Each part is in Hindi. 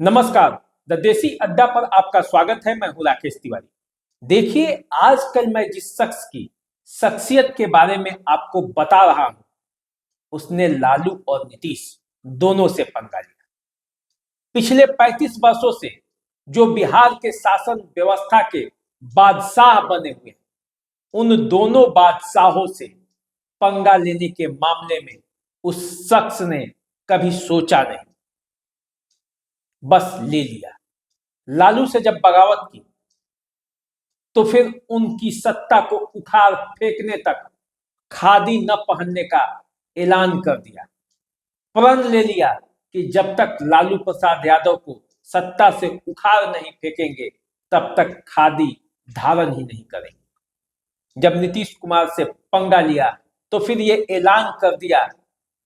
नमस्कार। द देसी अड्डा पर आपका स्वागत है। मैं हूं राकेश तिवारी। देखिए, आजकल मैं जिस शख्स की शख्सियत के बारे में आपको बता रहा हूं, उसने लालू और नीतीश दोनों से पंगा लिया। पिछले 35 वर्षों से जो बिहार के शासन व्यवस्था के बादशाह बने हुए हैं, उन दोनों बादशाहों से पंगा लेने के मामले में उस शख्स ने कभी सोचा नहीं, बस ले लिया। लालू से जब बगावत की तो फिर उनकी सत्ता को उखाड़ फेंकने तक खादी न पहनने का ऐलान कर दिया। प्रण ले लिया कि जब तक लालू प्रसाद यादव को सत्ता से उखाड़ नहीं फेंकेंगे, तब तक खादी धारण ही नहीं करेंगे। जब नीतीश कुमार से पंगा लिया तो फिर ये ऐलान कर दिया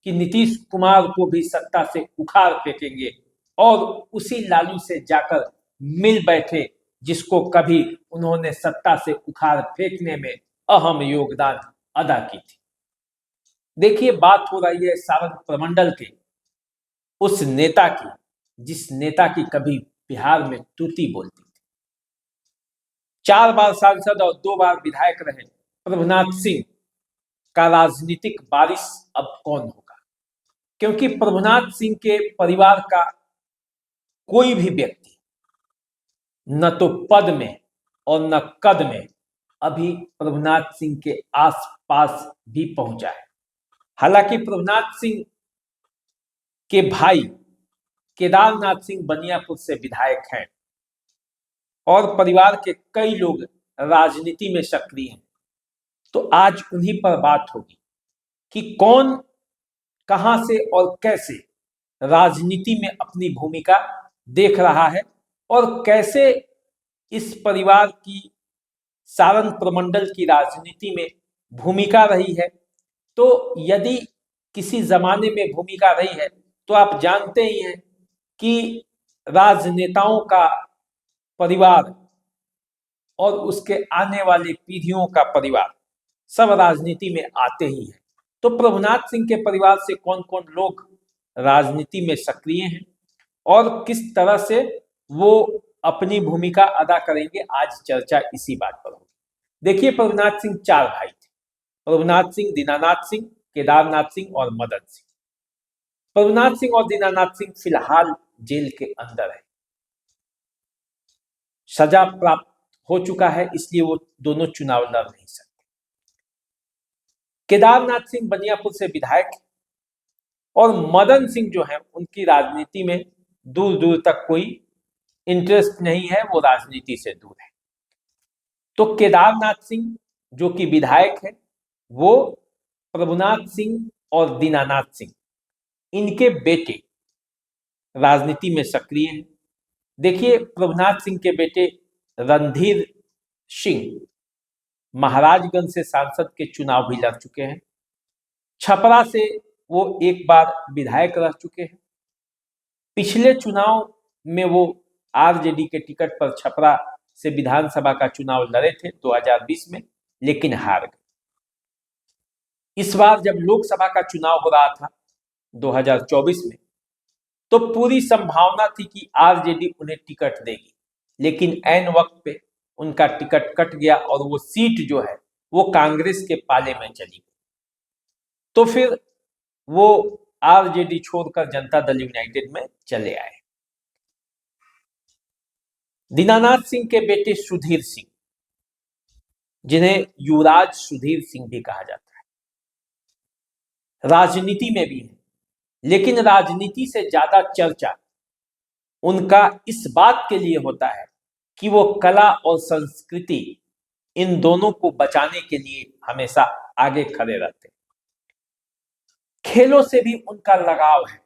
कि नीतीश कुमार को भी सत्ता से उखाड़ फेंकेंगे, और उसी लालू से जाकर मिल बैठे जिसको कभी उन्होंने सत्ता से उखाड़ फेंकने में अहम योगदान अदा की थी। देखिए, बात हो रही है सारण प्रमंडल के उस नेता की, जिस नेता की कभी बिहार में तूती बोलती थी। 4 बार सांसद और 2 बार विधायक रहे प्रभुनाथ सिंह का राजनीतिक बारिश अब कौन होगा? क्योंकि प्रभुनाथ सिंह के परिवार का कोई भी व्यक्ति न तो पद में और न कद में अभी प्रभुनाथ सिंह के आसपास भी पहुंचा है। हालांकि प्रभुनाथ सिंह के भाई केदारनाथ सिंह बनियापुर से विधायक हैं और परिवार के कई लोग राजनीति में सक्रिय हैं। तो आज उन्हीं पर बात होगी कि कौन कहां से और कैसे राजनीति में अपनी भूमिका देख रहा है और कैसे इस परिवार की सारण प्रमंडल की राजनीति में भूमिका रही है। तो यदि किसी जमाने में भूमिका रही है तो आप जानते ही हैं कि राजनेताओं का परिवार और उसके आने वाली पीढ़ियों का परिवार सब राजनीति में आते ही हैं। तो प्रभुनाथ सिंह के परिवार से कौन कौन लोग राजनीति में सक्रिय हैं और किस तरह से वो अपनी भूमिका अदा करेंगे, आज चर्चा इसी बात पर होगी। देखिए, प्रभुनाथ सिंह 4 भाई थे: प्रभुनाथ सिंह, दीनानाथ सिंह, केदारनाथ सिंह और मदन सिंह। प्रभुनाथ सिंह और दीनानाथ सिंह फिलहाल जेल के अंदर है। सजा प्राप्त हो चुका है, इसलिए वो दोनों चुनाव लड़ नहीं सकते। केदारनाथ सिंह बनियापुर से विधायक और मदन सिंह जो है उनकी राजनीति में दूर दूर तक कोई इंटरेस्ट नहीं है, वो राजनीति से दूर है। तो केदारनाथ सिंह जो कि विधायक है, वो प्रभुनाथ सिंह और दीनानाथ सिंह, इनके बेटे राजनीति में सक्रिय हैं। देखिए, प्रभुनाथ सिंह के बेटे रणधीर सिंह महाराजगंज से सांसद के चुनाव भी लड़ चुके हैं। छपरा से वो एक बार विधायक रह चुके हैं। पिछले चुनाव में वो आरजेडी के टिकट पर छपरा से विधानसभा का चुनाव लड़े थे 2020 में, लेकिन हार गए। इस बार जब लोकसभा का चुनाव हो रहा था 2024 में, तो पूरी संभावना थी कि आरजेडी उन्हें टिकट देगी, लेकिन ऐन वक्त पे उनका टिकट कट गया और वो सीट जो है वो कांग्रेस के पाले में चली गई। तो फिर वो आरजेडी छोड़कर जनता दल यूनाइटेड में चले आए। दीनानाथ सिंह के बेटे सुधीर सिंह, जिन्हें युवराज सुधीर सिंह भी कहा जाता है, राजनीति में भी है, लेकिन राजनीति से ज्यादा चर्चा उनका इस बात के लिए होता है कि वो कला और संस्कृति, इन दोनों को बचाने के लिए हमेशा आगे खड़े रहते हैं। खेलों से भी उनका लगाव है।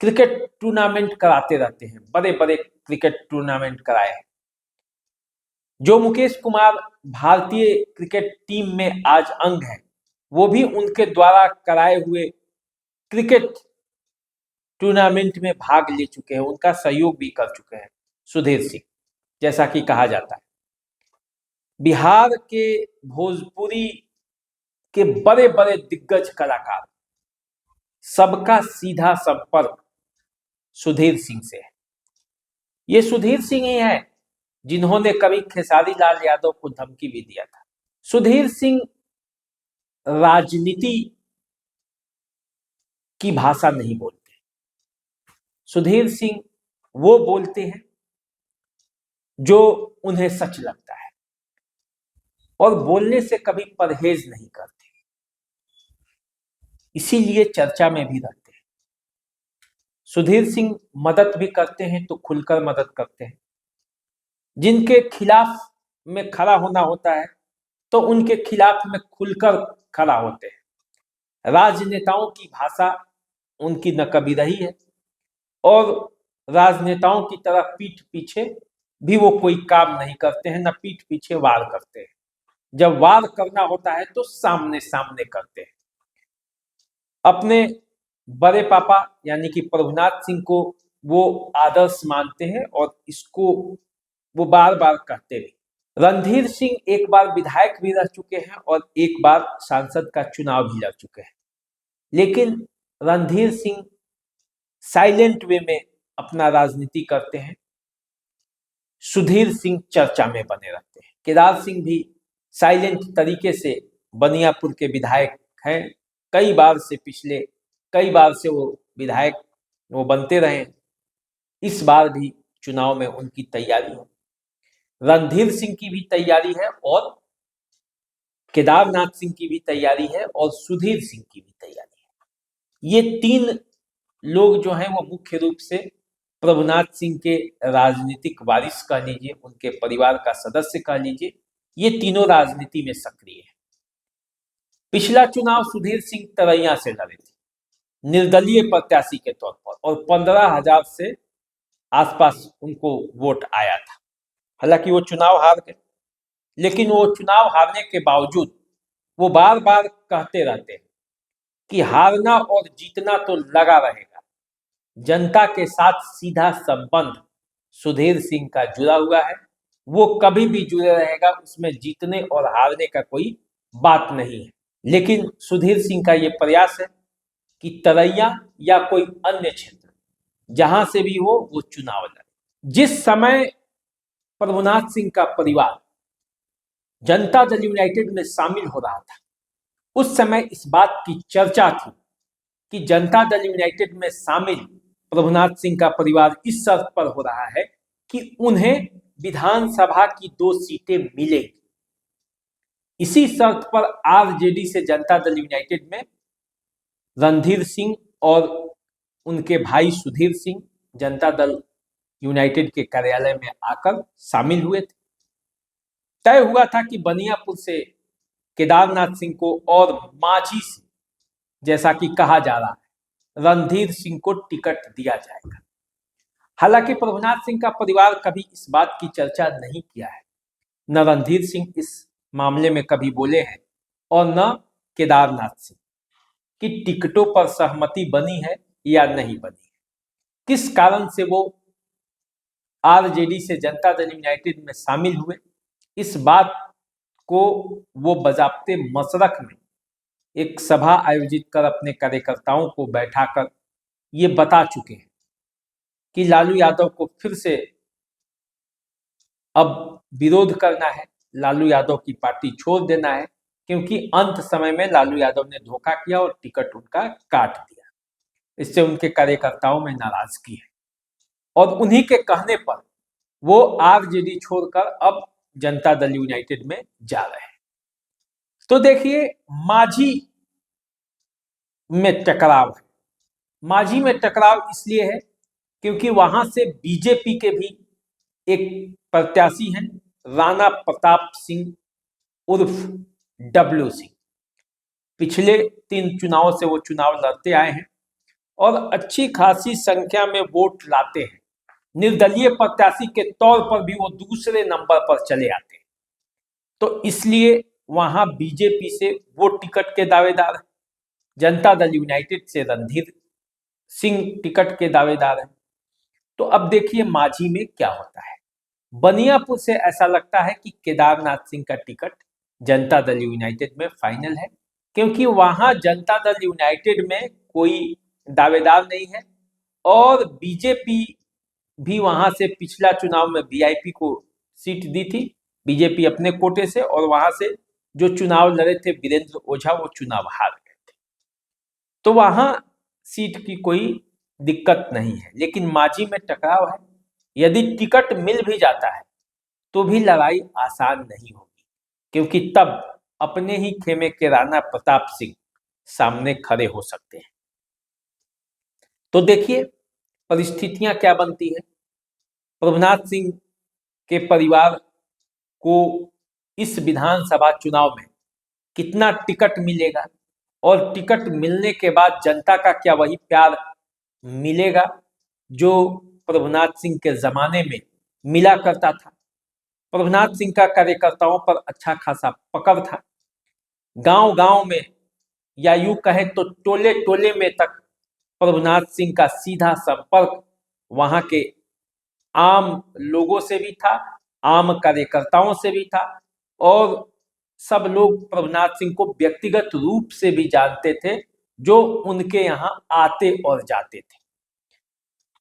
क्रिकेट टूर्नामेंट कराते रहते हैं, बड़े बड़े क्रिकेट टूर्नामेंट कराए हैं। जो मुकेश कुमार भारतीय क्रिकेट टीम में आज अंग है, वो भी उनके द्वारा कराए हुए क्रिकेट टूर्नामेंट में भाग ले चुके हैं, उनका सहयोग भी कर चुके हैं सुधीर सिंह। जैसा कि कहा जाता है, बिहार के भोजपुरी के बड़े बड़े दिग्गज कलाकार सबका सीधा संपर्क सुधीर सिंह से है। ये सुधीर सिंह ही है जिन्होंने कभी खेसारी लाल यादव को धमकी भी दिया था। सुधीर सिंह राजनीति की भाषा नहीं बोलते। सुधीर सिंह वो बोलते हैं जो उन्हें सच लगता है और बोलने से कभी परहेज नहीं करते, इसीलिए चर्चा में भी रहते हैं। सुधीर सिंह मदद भी करते हैं तो खुलकर मदद करते हैं। जिनके खिलाफ में खड़ा होना होता है तो उनके खिलाफ में खुलकर खड़ा होते हैं। राजनेताओं की भाषा उनकी न कभी रही है और राजनेताओं की तरह पीठ पीछे भी वो कोई काम नहीं करते हैं, न पीठ पीछे वार करते हैं। जब वार करना होता है तो सामने सामने करते हैं। अपने बड़े पापा यानी कि प्रभुनाथ सिंह को वो आदर्श मानते हैं और इसको वो बार बार कहते भी। रणधीर सिंह एक बार विधायक भी रह चुके हैं और एक बार सांसद का चुनाव भी लड़ चुके हैं, लेकिन रणधीर सिंह साइलेंट वे में अपना राजनीति करते हैं। सुधीर सिंह चर्चा में बने रहते हैं। केदार सिंह भी साइलेंट तरीके से बनियापुर के विधायक हैं। कई बार से वो विधायक वो बनते रहे। इस बार भी चुनाव में उनकी तैयारी है। रणधीर सिंह की भी तैयारी है और केदारनाथ सिंह की भी तैयारी है और सुधीर सिंह की भी तैयारी है। ये तीन लोग जो हैं वो मुख्य रूप से प्रभुनाथ सिंह के राजनीतिक वारिस कह लीजिए, उनके परिवार का सदस्य कह लीजिए, ये तीनों राजनीति में सक्रिय है। पिछला चुनाव सुधीर सिंह तरैया से लड़े थे निर्दलीय प्रत्याशी के तौर पर और 15,000 से आसपास उनको वोट आया था। हालांकि वो चुनाव हार गए, लेकिन वो चुनाव हारने के बावजूद वो बार बार कहते रहते हैं कि हारना और जीतना तो लगा रहेगा, जनता के साथ सीधा संबंध सुधीर सिंह का जुड़ा हुआ है, वो कभी भी जुड़े रहेगा, उसमें जीतने और हारने का कोई बात नहीं है। लेकिन सुधीर सिंह का ये प्रयास है कि तरैया या कोई अन्य क्षेत्र जहां से भी हो वो चुनाव लड़े। जिस समय प्रभुनाथ सिंह का परिवार जनता दल यूनाइटेड में शामिल हो रहा था, उस समय इस बात की चर्चा थी कि जनता दल यूनाइटेड में शामिल प्रभुनाथ सिंह का परिवार इस शर्त पर हो रहा है कि उन्हें विधानसभा की 2 सीटें मिलेगी। इसी शर्त पर आरजेडी से जनता दल यूनाइटेड में रणधीर सिंह और उनके भाई सुधीर सिंह जनता दल यूनाइटेड के कार्यालय में आकर शामिल हुए थे। तय हुआ था कि बनियापुर से केदारनाथ सिंह को और माझी से, जैसा कि कहा जा रहा है, रणधीर सिंह को टिकट दिया जाएगा। हालांकि प्रभुनाथ सिंह का परिवार कभी इस बात की चर्चा नहीं किया है, न रणधीर सिंह इस मामले में कभी बोले हैं और न केदारनाथ सिंह कि टिकटों पर सहमति बनी है या नहीं बनी है, किस कारण से वो आरजेडी से जनता दल यूनाइटेड में शामिल हुए। इस बात को वो बजाबते मशरक में एक सभा आयोजित कर अपने कार्यकर्ताओं को बैठाकर ये बता चुके हैं कि लालू यादव को फिर से अब विरोध करना है, लालू यादव की पार्टी छोड़ देना है, क्योंकि अंत समय में लालू यादव ने धोखा किया और टिकट उनका काट दिया। इससे उनके कार्यकर्ताओं में नाराजगी है और उन्हीं के कहने पर वो आरजेडी छोड़कर अब जनता दल यूनाइटेड में जा रहे हैं। तो देखिए, माझी में टकराव है। माझी में टकराव इसलिए है क्योंकि वहां से बीजेपी के भी एक प्रत्याशी हैं, राणा प्रताप सिंह उर्फ डब्ल्यू सिंह। पिछले 3 चुनावों से वो चुनाव लड़ते आए हैं और अच्छी खासी संख्या में वोट लाते हैं। निर्दलीय प्रत्याशी के तौर पर भी वो दूसरे नंबर पर चले आते हैं। तो इसलिए वहां बीजेपी से वो टिकट के दावेदार हैं, जनता दल यूनाइटेड से रणधीर सिंह टिकट के दावेदार हैं। तो अब देखिए माझी में क्या होता है। बनियापुर से ऐसा लगता है कि केदारनाथ सिंह का टिकट जनता दल यूनाइटेड में फाइनल है, क्योंकि वहां जनता दल यूनाइटेड में कोई दावेदार नहीं है और बीजेपी भी वहां से पिछला चुनाव में वीआईपी को सीट दी थी, बीजेपी अपने कोटे से, और वहां से जो चुनाव लड़े थे वीरेंद्र ओझा, वो चुनाव हार गए थे। तो वहां सीट की कोई दिक्कत नहीं है। लेकिन मांझी में टकराव है, यदि टिकट मिल भी जाता है तो भी लड़ाई आसान नहीं होगी, क्योंकि तब अपने ही खेमे के राणा प्रताप सिंह सामने खड़े हो सकते हैं। तो देखिए परिस्थितियां क्या बनती है। प्रभुनाथ सिंह के परिवार को इस विधानसभा चुनाव में कितना टिकट मिलेगा, और टिकट मिलने के बाद जनता का क्या वही प्यार मिलेगा जो प्रभुनाथ सिंह के जमाने में मिला करता था। प्रभुनाथ सिंह का कार्यकर्ताओं पर अच्छा खासा पकड़ था। गांव गांव में, या यूं कहे तो टोले टोले में तक प्रभुनाथ सिंह का सीधा संपर्क वहां के आम लोगों से भी था, आम कार्यकर्ताओं से भी था, और सब लोग प्रभुनाथ सिंह को व्यक्तिगत रूप से भी जानते थे, जो उनके यहाँ आते और जाते थे।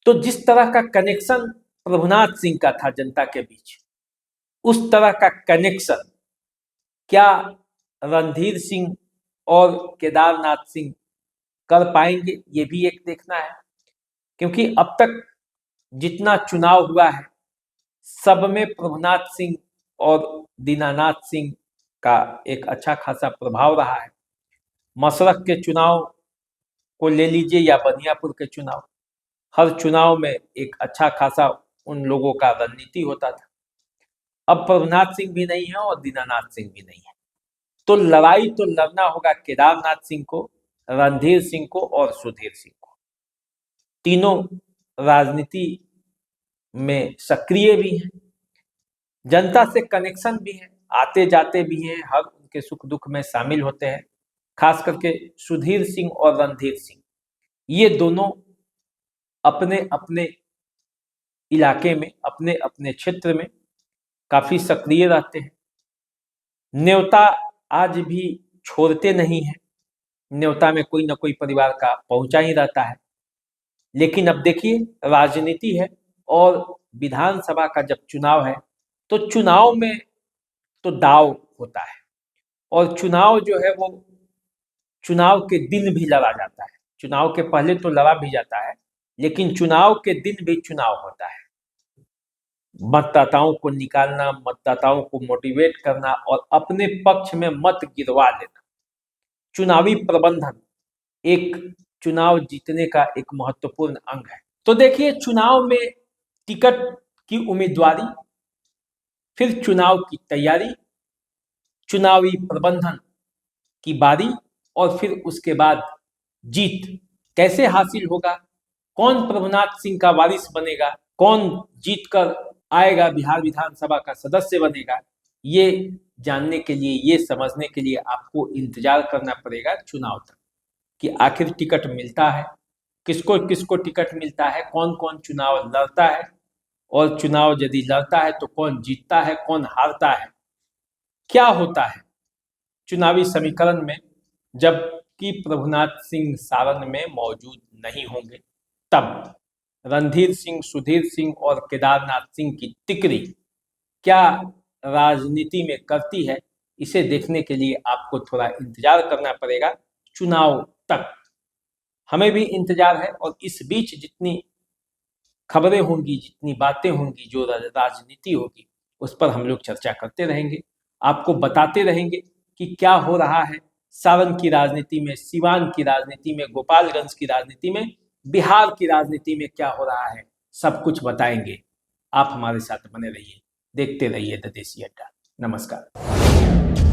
तो जिस तरह का कनेक्शन प्रभुनाथ सिंह का था जनता के बीच, उस तरह का कनेक्शन क्या रणधीर सिंह और केदारनाथ सिंह कर पाएंगे, ये भी एक देखना है। क्योंकि अब तक जितना चुनाव हुआ है सब में प्रभुनाथ सिंह और दीनानाथ सिंह का एक अच्छा खासा प्रभाव रहा है। मशरक के चुनाव को ले लीजिए या बनियापुर के चुनाव, हर चुनाव में एक अच्छा खासा उन लोगों का रणनीति होता था। अब प्रभुनाथ सिंह भी नहीं है और दीनानाथ सिंह भी नहीं है, तो लड़ाई तो लड़ना होगा केदारनाथ सिंह को, रणधीर सिंह को और सुधीर सिंह को। तीनों राजनीति में सक्रिय भी हैं, जनता से कनेक्शन भी है, आते जाते भी हैं, हर उनके सुख दुख में शामिल होते हैं। खास करके सुधीर सिंह और रणधीर सिंह, ये दोनों अपने अपने इलाके में, अपने अपने क्षेत्र में काफी सक्रिय रहते हैं। न्योता आज भी छोड़ते नहीं है, न्योता में कोई ना कोई परिवार का पहुंचा ही रहता है। लेकिन अब देखिए राजनीति है, और विधानसभा का जब चुनाव है तो चुनाव में तो दाव होता है, और चुनाव जो है वो चुनाव के दिन भी लड़ा जाता है। चुनाव के पहले तो लड़ा भी जाता है, लेकिन चुनाव के दिन भी चुनाव होता है। मतदाताओं को निकालना, मतदाताओं को मोटिवेट करना और अपने पक्ष में मत गिरवा देना, चुनावी प्रबंधन एक चुनाव जीतने का एक महत्वपूर्ण अंग है। तो देखिए चुनाव में टिकट की उम्मीदवारी, फिर चुनाव की तैयारी, चुनावी प्रबंधन की बारी, और फिर उसके बाद जीत कैसे हासिल होगा, कौन प्रभुनाथ सिंह का वारिस बनेगा, कौन जीतकर आएगा बिहार विधानसभा का सदस्य बनेगा, ये जानने के लिए, ये समझने के लिए आपको इंतजार करना पड़ेगा चुनाव तक कि आखिर टिकट मिलता है, किसको किसको टिकट मिलता है, कौन कौन चुनाव लड़ता है, और चुनाव यदि लड़ता है तो कौन जीतता है, कौन हारता है, क्या होता है चुनावी समीकरण में। जबकि प्रभुनाथ सिंह सारण में मौजूद नहीं होंगे, तब रणधीर सिंह, सुधीर सिंह और केदारनाथ सिंह की तिकड़ी क्या राजनीति में करती है, इसे देखने के लिए आपको थोड़ा इंतजार करना पड़ेगा चुनाव तक। हमें भी इंतजार है, और इस बीच जितनी खबरें होंगी, जितनी बातें होंगी, जो राजनीति होगी, उस पर हम लोग चर्चा करते रहेंगे, आपको बताते रहेंगे कि क्या हो रहा है सारण की राजनीति में, सिवान की राजनीति में, गोपालगंज की राजनीति में, बिहार की राजनीति में क्या हो रहा है, सब कुछ बताएंगे। आप हमारे साथ बने रहिए, देखते रहिए द देसी अड्डा। नमस्कार।